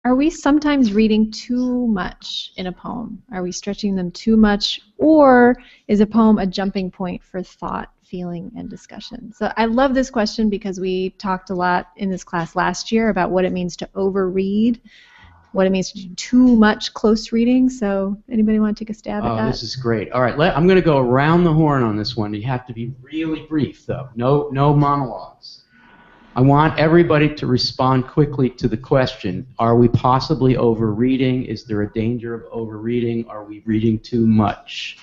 are we sometimes reading too much in a poem? Are we stretching them too much, or is a poem a jumping point for thought, feeling, and discussion? So I love this question because we talked a lot in this class last year about what it means to overread, what it means to do too much close reading. So anybody want to take a stab at that? Oh, this is great. All right, I'm going to go around the horn on this one. You have to be really brief, though. No monologues. I want everybody to respond quickly to the question, are we possibly overreading? Is there a danger of overreading? Are we reading too much?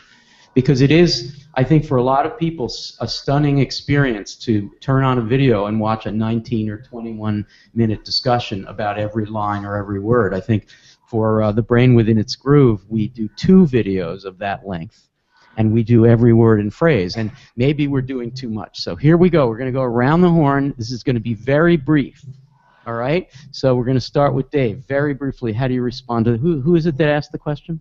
Because it is, I think, for a lot of people, a stunning experience to turn on a video and watch a 19 or 21-minute discussion about every line or every word. I think for The Brain Within Its Groove, we do 2 videos of that length, and we do every word and phrase, and maybe we're doing too much. So here we go. We're going to go around the horn. This is going to be very brief. All right? So we're going to start with Dave. Very briefly, how do you respond to who is it that asked the question?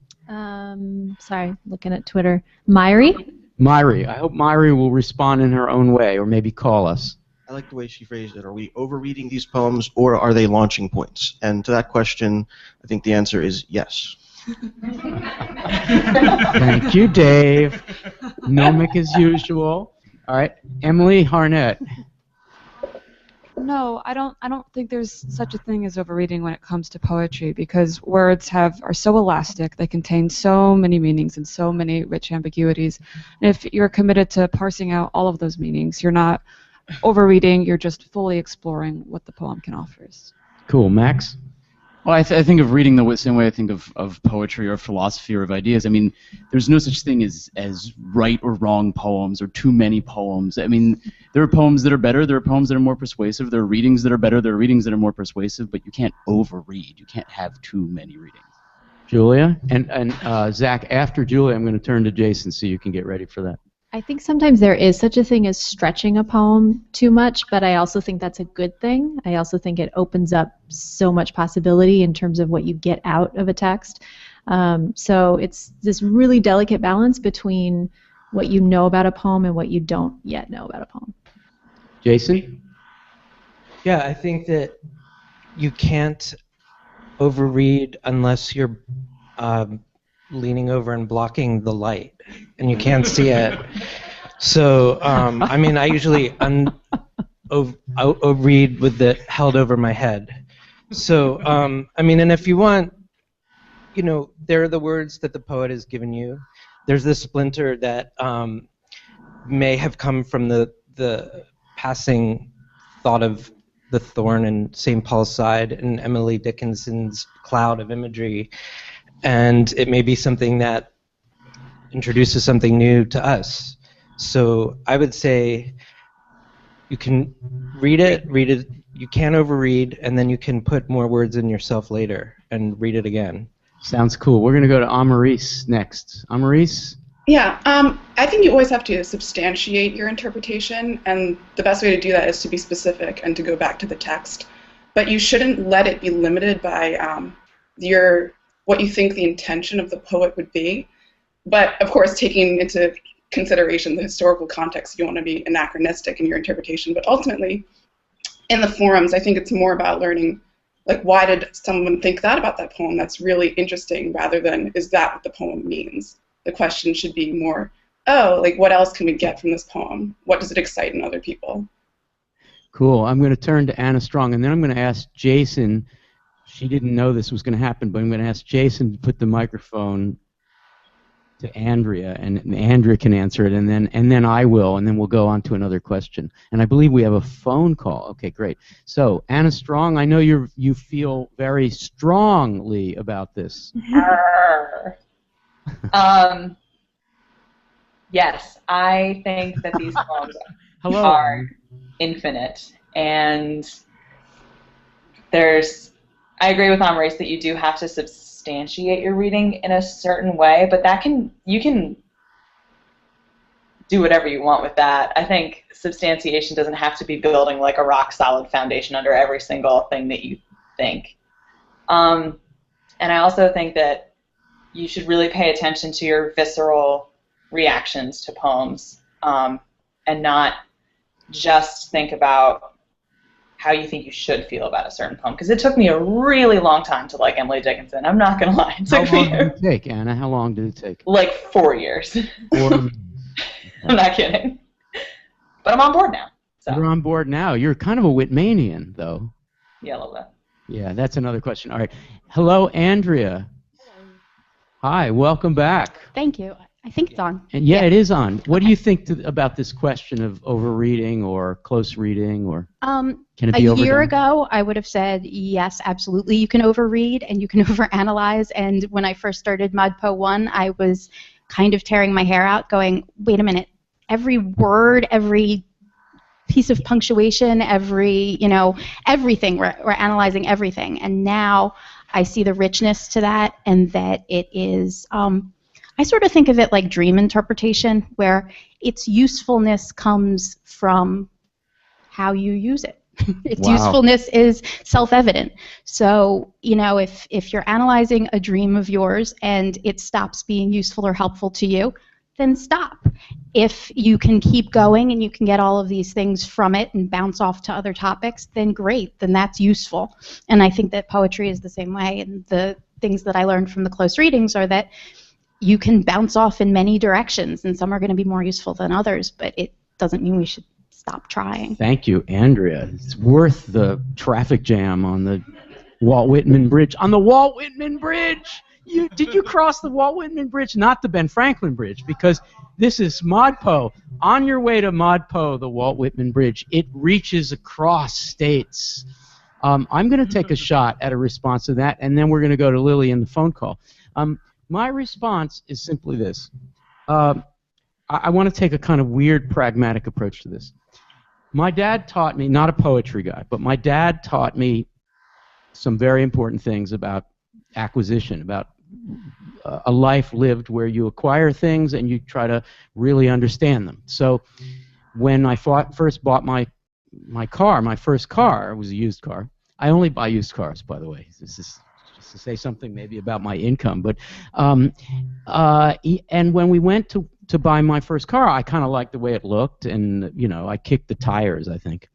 Sorry, looking at Twitter. Myri? Myri. I hope Myri will respond in her own way, or maybe call us. I like the way she phrased it. Are we overreading these poems, or are they launching points? And to that question, I think the answer is yes. Thank you, Dave. Gnomic as usual. All right, Emily Harnett. No, I don't think there's such a thing as overreading when it comes to poetry, because words are so elastic. They contain so many meanings and so many rich ambiguities. And if you're committed to parsing out all of those meanings, you're not overreading. You're just fully exploring what the poem can offer us. Cool, Max. Well, I think of reading the same way I think of poetry or philosophy or of ideas. I mean, there's no such thing as right or wrong poems or too many poems. I mean, there are poems that are better, there are poems that are more persuasive, there are readings that are better, there are readings that are more persuasive, but you can't overread. You can't have too many readings. Julia? And Zach, after Julia, I'm going to turn to Jason so you can get ready for that. I think sometimes there is such a thing as stretching a poem too much, but I also think that's a good thing. I also think it opens up so much possibility in terms of what you get out of a text. So it's this really delicate balance between what you know about a poem and what you don't yet know about a poem. Jason? Yeah, I think that you can't overread unless you're leaning over and blocking the light, and you can't see it. So, I mean, I usually read with it held over my head. So, I mean, and if you want, you know, there are the words that the poet has given you. There's this splinter that may have come from the passing thought of the thorn in St. Paul's Side and Emily Dickinson's cloud of imagery. And it may be something that introduces something new to us. So I would say you can read it, you can overread, and then you can put more words in yourself later and read it again. Sounds cool. We're going to go to Amaris next. Amaris? Yeah, I think you always have to substantiate your interpretation, and the best way to do that is to be specific and to go back to the text. But you shouldn't let it be limited by what you think the intention of the poet would be. But, of course, taking into consideration the historical context, you don't want to be anachronistic in your interpretation. But ultimately, in the forums, I think it's more about learning, like, why did someone think that about that poem? That's really interesting, rather than, is that what the poem means? The question should be more, oh, like, what else can we get from this poem? What does it excite in other people? Cool. I'm going to turn to Anna Strong, and then I'm going to ask Jason. She didn't know this was going to happen, but I'm going to ask Jason to put the microphone to Andrea, and Andrea can answer it, and then I will, and then we'll go on to another question. And I believe we have a phone call. Okay, great. So, Anna Strong, I know you feel very strongly about this. Yes, I think that these poems are infinite, and I agree with Amaris that you do have to substantiate your reading in a certain way, but you can do whatever you want with that. I think substantiation doesn't have to be building like a rock-solid foundation under every single thing that you think. And I also think that you should really pay attention to your visceral reactions to poems, and not just think about how you think you should feel about a certain poem. Because it took me a really long time to like Emily Dickinson. I'm not gonna lie. It took How long me did it take, Anna? How long did it take? like 4 years. 4 years. I'm not kidding. But I'm on board now. So You're on board now. You're kind of a Whitmanian, though. yeah, a little bit. Yeah, that's another question. All right. Hello, Andrea. Hi, welcome back. Thank you. I think it's on. And yeah, it is on. What do you think about this question of overreading or close reading, or can it be A overdone? year ago, I would have said yes, absolutely. You can overread and you can overanalyze. And when I first started ModPo 1, I was kind of tearing my hair out, going, "Wait a minute! Every word, every piece of punctuation, every everything. We're analyzing everything." And now I see the richness to that, and that it is. I sort of think of it like dream interpretation, where its usefulness comes from how you use it. Its Wow. usefulness is self-evident. So, if you're analyzing a dream of yours and it stops being useful or helpful to you, then stop. If you can keep going and you can get all of these things from it and bounce off to other topics, then great, then that's useful. And I think that poetry is the same way. And the things that I learned from the close readings are that you can bounce off in many directions, and some are going to be more useful than others, but it doesn't mean we should stop trying. Thank you, Andrea. It's worth the traffic jam on the Walt Whitman Bridge. On the Walt Whitman Bridge! Did you cross the Walt Whitman Bridge? Not the Ben Franklin Bridge, because this is ModPo. On your way to ModPo, the Walt Whitman Bridge, it reaches across states. I'm going to take a shot at a response to that, and then we're going to go to Lily in the phone call. My response is simply this. I want to take a kind of weird, pragmatic approach to this. My dad taught me, not a poetry guy, but my dad taught me some very important things about acquisition, about a life lived where you acquire things and you try to really understand them. So when I first bought my car, my first car was a used car. I only buy used cars, by the way. This is just to say something maybe about my income. But and when we went to buy my first car, I kind of liked the way it looked, and I kicked the tires, I think.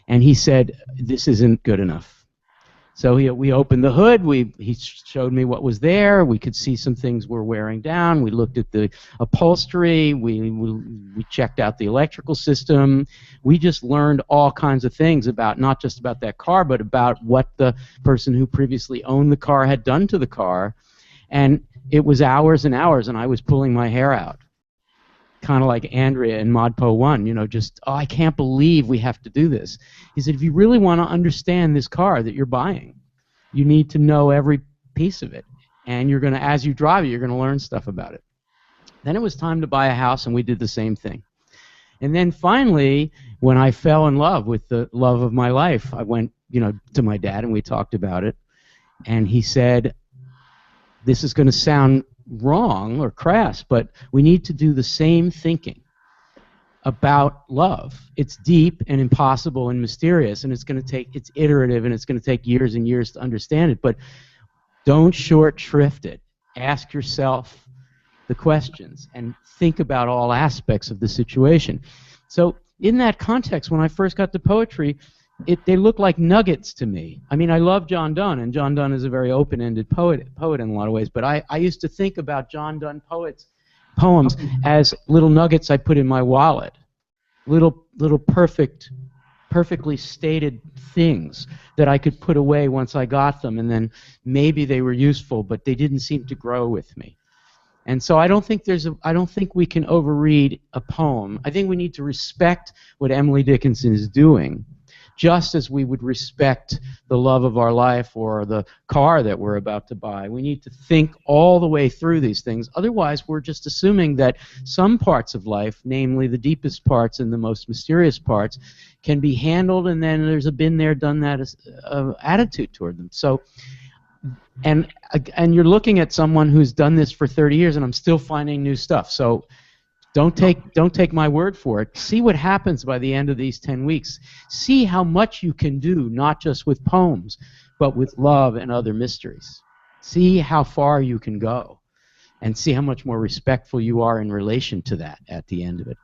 And he said, "This isn't good enough." So we opened the hood. He showed me what was there. We could see some things were wearing down. We looked at the upholstery. We checked out the electrical system. We just learned all kinds of things about, not just about that car, but about what the person who previously owned the car had done to the car. And it was hours and hours, and I was pulling my hair out. Kind of like Andrea in ModPo 1, just, I can't believe we have to do this. He said, if you really want to understand this car that you're buying, you need to know every piece of it. And you're going to, as you drive it, you're going to learn stuff about it. Then it was time to buy a house, and we did the same thing. And then finally, when I fell in love with the love of my life, I went, to my dad, and we talked about it. And he said, this is going to sound wrong or crass, but we need to do the same thinking about love. It's deep and impossible and mysterious, and it's iterative, and it's going to take years and years to understand it, but don't short shrift it. Ask yourself the questions and think about all aspects of the situation. So in that context, when I first got to poetry, they look like nuggets to me. I mean, I love John Donne, and John Donne is a very open-ended poet in a lot of ways, but I used to think about John Donne poems as little nuggets I put in my wallet, little perfectly stated things that I could put away once I got them, and then maybe they were useful, but they didn't seem to grow with me. And so I don't think we can overread a poem. I think we need to respect what Emily Dickinson is doing, just as we would respect the love of our life or the car that we're about to buy. We need to think all the way through these things. Otherwise, we're just assuming that some parts of life, namely the deepest parts and the most mysterious parts, can be handled, and then there's a been there, done that attitude toward them. So, and you're looking at someone who's done this for 30 years, and I'm still finding new stuff. So don't take my word for it. See what happens by the end of these 10 weeks. See how much you can do, not just with poems, but with love and other mysteries. See how far you can go, and see how much more respectful you are in relation to that at the end of it.